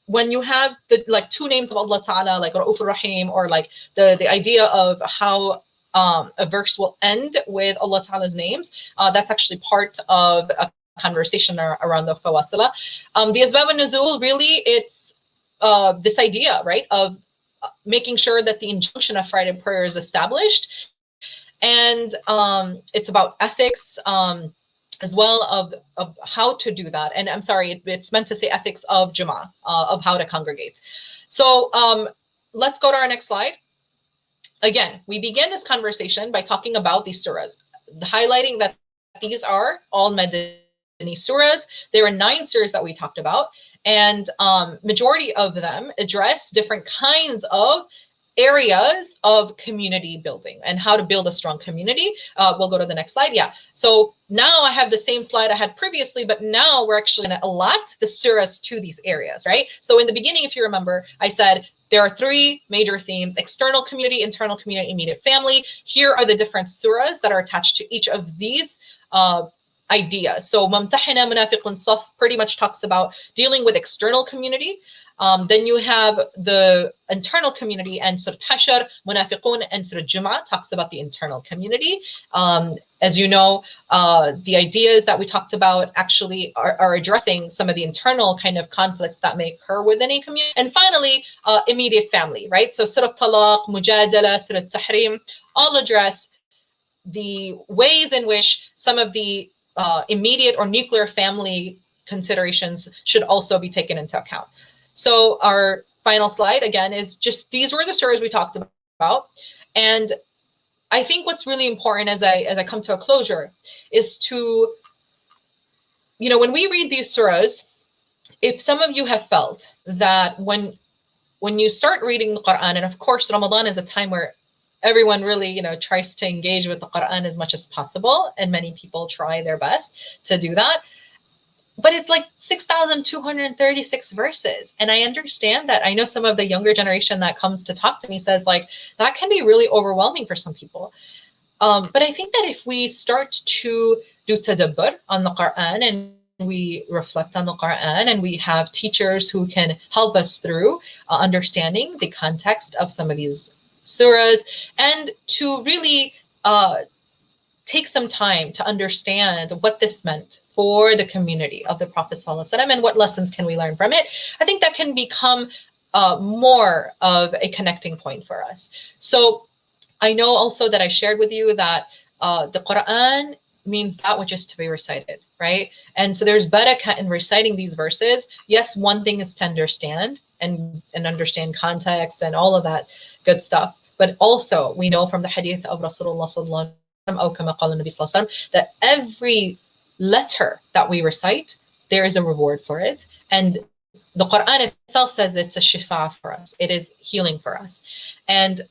when you have the, like, two names of Allah Ta'ala, like Ra'uf Rahim, or like the idea of how a verse will end with Allah Ta'ala's names, that's actually part of a conversation around the fawasila. The Asbab al-Nuzul, really, it's this idea, right, of making sure that the injunction of Friday prayer is established. And it's about ethics, as well of how to do that. And I'm sorry, it's meant to say ethics of Jumu'ah, of how to congregate. So let's go to our next slide. Again, we began this conversation by talking about these surahs, highlighting that these are all Madani surahs. There are 9 surahs that we talked about, and majority of them address different kinds of areas of community building and how to build a strong community. We'll go to the next slide. Yeah. So now I have the same slide I had previously, but now we're actually going to allot the surahs to these areas, right? So in the beginning, if you remember, I said there are three major themes: external community, internal community, immediate family. Here are the different surahs that are attached to each of these ideas. So Mamtahina Munafiqun Saf pretty much talks about dealing with external community. Then you have the internal community, and Surah Hashar, Munafiqun, and Surah Jum'ah talks about the internal community. As you know, the ideas that we talked about actually are addressing some of the internal kind of conflicts that may occur within a community. And finally, immediate family, right? So Surah Talaq, Mujadala, Surah Tahrim, all address the ways in which some of the immediate or nuclear family considerations should also be taken into account. So our final slide, again, is just these were the surahs we talked about. And I think what's really important as I come to a closure is to, you know, when we read these surahs, if some of you have felt that when you start reading the Quran, and of course, Ramadan is a time where everyone really, you know, tries to engage with the Quran as much as possible, and many people try their best to do that. But it's like 6,236 verses. And I understand that. I know some of the younger generation that comes to talk to me says, like, that can be really overwhelming for some people. But I think that if we start to do tadabbur on the Quran, and we reflect on the Quran, and we have teachers who can help us through understanding the context of some of these surahs, and to really take some time to understand what this meant for the community of the Prophet ﷺ and what lessons can we learn from it, I think that can become more of a connecting point for us. So I know also that I shared with you that the Quran means that which is to be recited, right? And so there's barakah in reciting these verses. Yes, one thing is to understand and understand context and all of that good stuff. But also we know from the hadith of Rasulullah sallallahu alaihi wasallam that every letter that we recite, there is a reward for it. And the Quran itself says it's a shifa for us. It is healing for us. And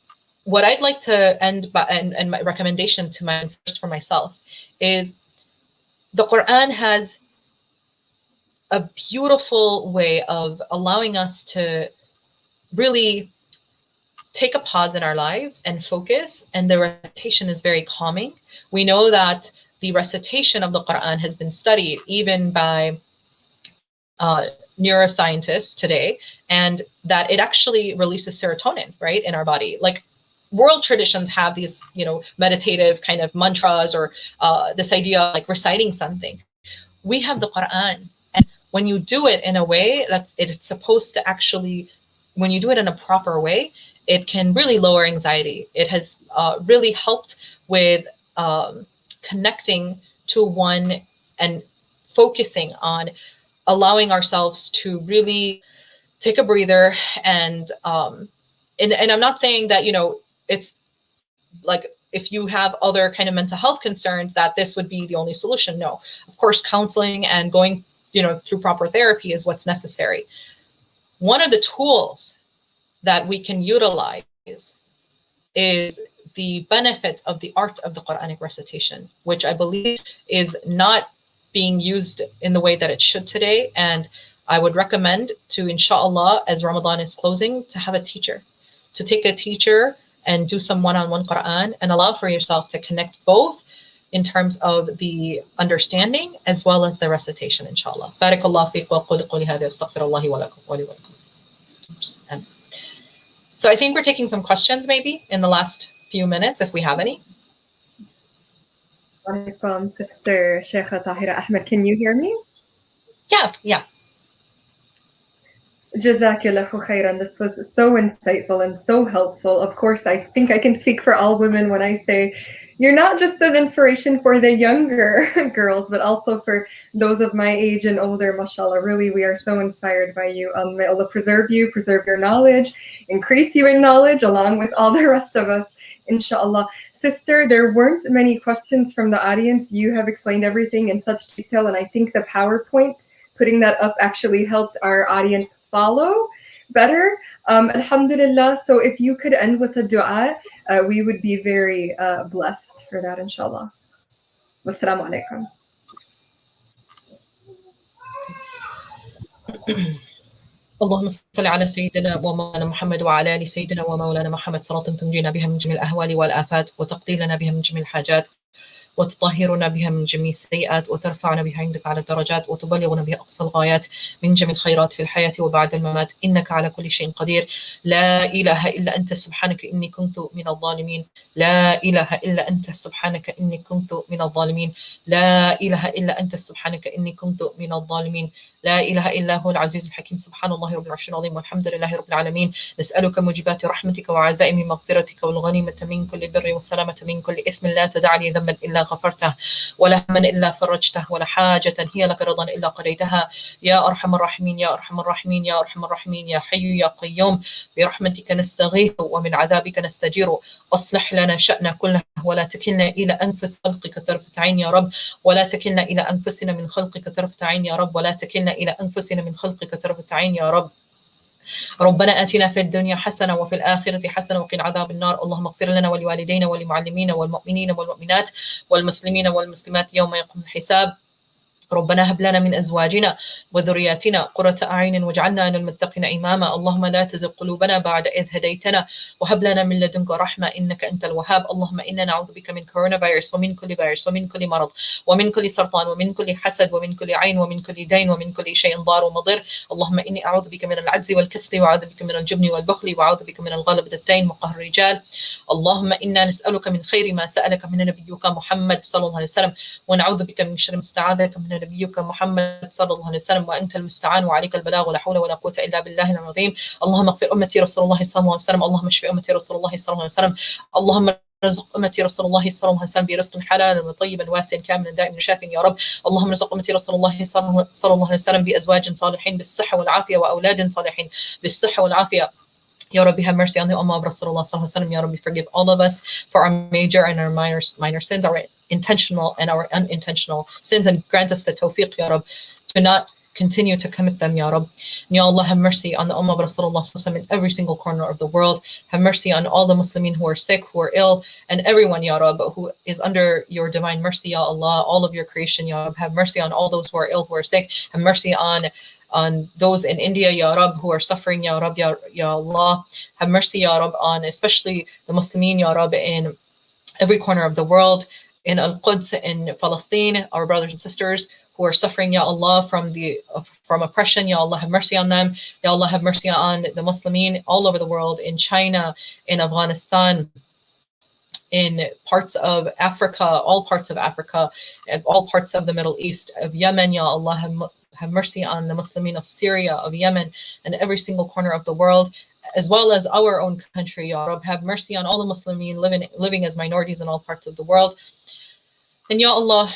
what I'd like to end by, and my recommendation to my first for myself, is the Quran has a beautiful way of allowing us to really take a pause in our lives and focus. And the recitation is very calming. We know that the recitation of the Quran has been studied even by neuroscientists today, and that it actually releases serotonin, right, in our body. Like, world traditions have these, you know, meditative kind of mantras, or this idea of like reciting something. We have the Quran, and when you do it in a way it's supposed to actually, when you do it in a proper way, it can really lower anxiety. It has really helped with connecting to one and focusing on allowing ourselves to really take a breather. And I'm not saying that, you know, it's like if you have other kind of mental health concerns that this would be the only solution. No, of course, counseling and going, you know, through proper therapy is what's necessary. One of the tools that we can utilize is the benefit of the art of the Quranic recitation, which I believe is not being used in the way that it should today. And I would recommend to, inshallah, as Ramadan is closing, to have a teacher, to take a teacher and do some one-on-one Quran, and allow for yourself to connect both in terms of the understanding as well as the recitation, inshallah. Barakallahu feek wa quli hadha astaghfirullahi wa lakum wa li wa lakum. So I think we're taking some questions maybe in the last few minutes, if we have any. Welcome, Sister Sheikha Tahera Ahmad. Can you hear me? Yeah. Jazakallahu khairan. This was so insightful and so helpful. Of course, I think I can speak for all women when I say you're not just an inspiration for the younger girls, but also for those of my age and older, mashallah. Really, we are so inspired by you. May Allah preserve you, preserve your knowledge, increase you in knowledge along with all the rest of us, inshallah. Sister, there weren't many questions from the audience. You have explained everything in such detail, and I think the PowerPoint, putting that up, actually helped our audience follow. better. Alhamdulillah. So if you could end with a dua, we would be very blessed for that, inshallah. Wassalamu alaikum. اللهم صل على سيدنا ومولانا محمد وعلى آل سيدنا ومولانا محمد صلاة تنجينا بها من جميع الأهوال والآفات وتقضي لنا بها من جميع الحاجات وتطهرنا بها من جميع السيئات وترفعنا بها عندك على الدرجات وتبلغنا بها أقصى الغايات من جميع الخيرات في الحياة وبعد الممات إنك على كل شيء قدير. لا إله إلا أنت سبحانك إني كنت من الظالمين. لا إله إلا أنت سبحانك إني كنت من الظالمين. لا إله إلا أنت سبحانك إني كنت من الظالمين. لا إله إلا هو العزيز الحكيم. سبحان الله رب العرش العظيم والحمد لله رب العالمين. نسألك موجبات رحمتك وعزائم مغفرتك والغنيمة من كل بر والسلامة من كل إثم لا تدع لي ذنبا إلا غفرته ولا هما إلا فرجته ولا حاجة هي لك رضا إلا قضيتها يا أرحم الراحمين يا أرحم الراحمين يا أرحم الراحمين يا حي يا قيوم برحمتك نستغيث ومن عذابك نستجير. أصلح لنا شأن كله ولا تكلنا إلى أنفس خلقك طرفة عين يا رب ولا تكلنا إلى أنفسنا من خلقك طرفة عين يا رب ولا تكلنا إلى أنفسنا من خلقك طرفة عين يا رب. ربنا آتنا في الدنيا حسنة وفي الآخرة حسنة وقنا عذاب النار. اللهم اغفر لنا ولوالدينا ولمعلمينا والمؤمنين والمؤمنات والمسلمين والمسلمات يوم يقوم الحساب. ربنا هب لنا من أزواجنا وذرياتنا قرة أعين واجعلنا للمتقين إماما. اللهم لا تزغ قلوبنا بعد إذ هديتنا وهب لنا من لدنك رحمة إنك أنت الوهاب. اللهم إنا نعوذ بك من كورونا فيروس ومن كل فيروس ومن كل مرض ومن كل سرطان ومن كل حسد ومن كل عين ومن كل دين ومن كل شيء ضار ومضر. اللهم إني أعوذ بك من العجز والكسل وأعوذ بك من الجبن والبخل وأعوذ بك من الغلبة الدين وقهر الرجال. اللهم إنا نسألك من خير ما سألك من نبيك محمد صلى الله عليه وسلم ونعوذ بك من شر ما استعاذك من نبيك محمد صلى الله عليه وسلم وأنت المستعان وعليك البلاغ ولا حول ولا قوة إلا بالله العظيم. اللهم اغفر أمتي رسول الله صلى الله عليه وسلم. اللهم اشف أمتي رسول الله صلى الله عليه وسلم. اللهم رزق أمتي رسول الله صلى الله عليه وسلم برزق حلال وطيبا واسع كاملا دائما شاف يا رب. اللهم رزق أمتي رسول الله صلى الله عليه وسلم بأزواج صالحين بالصحة والعافية وأولاد صالحين بالصحة والعافية. Ya Rabbi, have mercy on the Ummah of Rasulullah sallallahu alaihi wasallam. Ya Rabbi, forgive all of us for our major and our minor sins, our intentional and our unintentional sins, and grant us the tawfiq, Ya Rabbi, to not continue to commit them, Ya Rabbi. And Ya Allah, have mercy on the Ummah of Rasulullah sallallahu alaihi wasallam in every single corner of the world. Have mercy on all the Muslimin who are sick, who are ill, and everyone, Ya Rabbi, who is under your divine mercy, Ya Allah, all of your creation, Ya Rabbi. Have mercy on all those who are ill, who are sick. Have mercy on those in India, Ya Rab, who are suffering, Ya Rab, Ya Allah. Have mercy, Ya Rab, on especially the Muslimin, Ya Rab, in every corner of the world, in Al-Quds, in Palestine, our brothers and sisters who are suffering, Ya Allah, from oppression. Ya Allah, have mercy on them. Ya Allah, have mercy on the Muslimin all over the world, in China, in Afghanistan, in parts of Africa, all parts of Africa, all parts of the Middle East, of Yemen. Ya Allah, have mercy on the Muslimin of Syria, of Yemen, and every single corner of the world, as well as our own country, Ya Rab. Have mercy on all the Muslimin living as minorities in all parts of the world. And Ya Allah,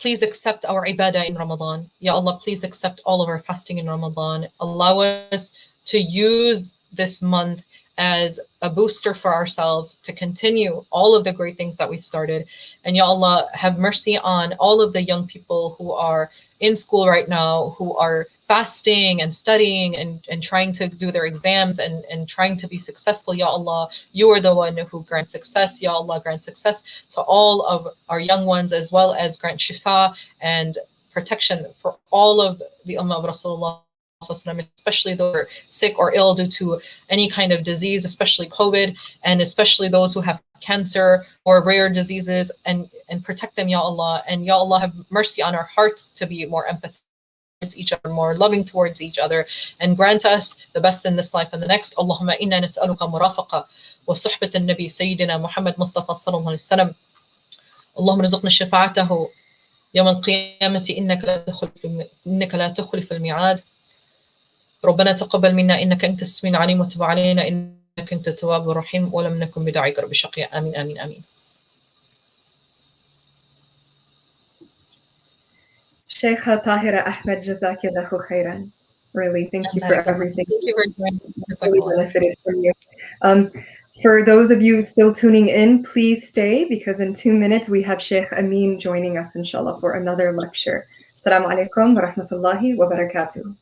please accept our ibadah in Ramadan. Ya Allah, please accept all of our fasting in Ramadan. Allow us to use this month as a booster for ourselves to continue all of the great things that we started. And Ya Allah, have mercy on all of the young people who are in school right now, who are fasting and studying and trying to do their exams and trying to be successful. Ya Allah, you are the one who grants success. Ya Allah, grant success to all of our young ones, as well as grant shifa and protection for all of the Ummah of Rasulullah, especially those who are sick or ill due to any kind of disease, especially COVID, and especially those who have cancer or rare diseases, and protect them, Ya Allah. And Ya Allah, have mercy on our hearts to be more empathetic towards each other, more loving towards each other, and grant us the best in this life and the next. Allahumma inna nas'aluka murafaqa wa suhbat al-Nabi Sayyidina Muhammad Mustafa sallallahu alayhi wa sallam. Allahumma rizqna shafa'atahu yawm al-qiyamati innaka la tukhlifu al-mi'ad. ربنا تقبل منا إنك أنت السميع العليم وتب علينا إنك أنت التواب الرحيم ولم نكن بداعيك رب شقيا آمين آمين آمين. Sheikha Tahera Ahmad, Jazakillahu khairan. Really, thank you for everything. Thank you for joining. Really benefited from you. For those of you still tuning in, please stay, because in 2 minutes we have Sheikh Amin joining us, inshallah, for another lecture. Assalamu alaikum wa rahmatullahi wa barakatuh.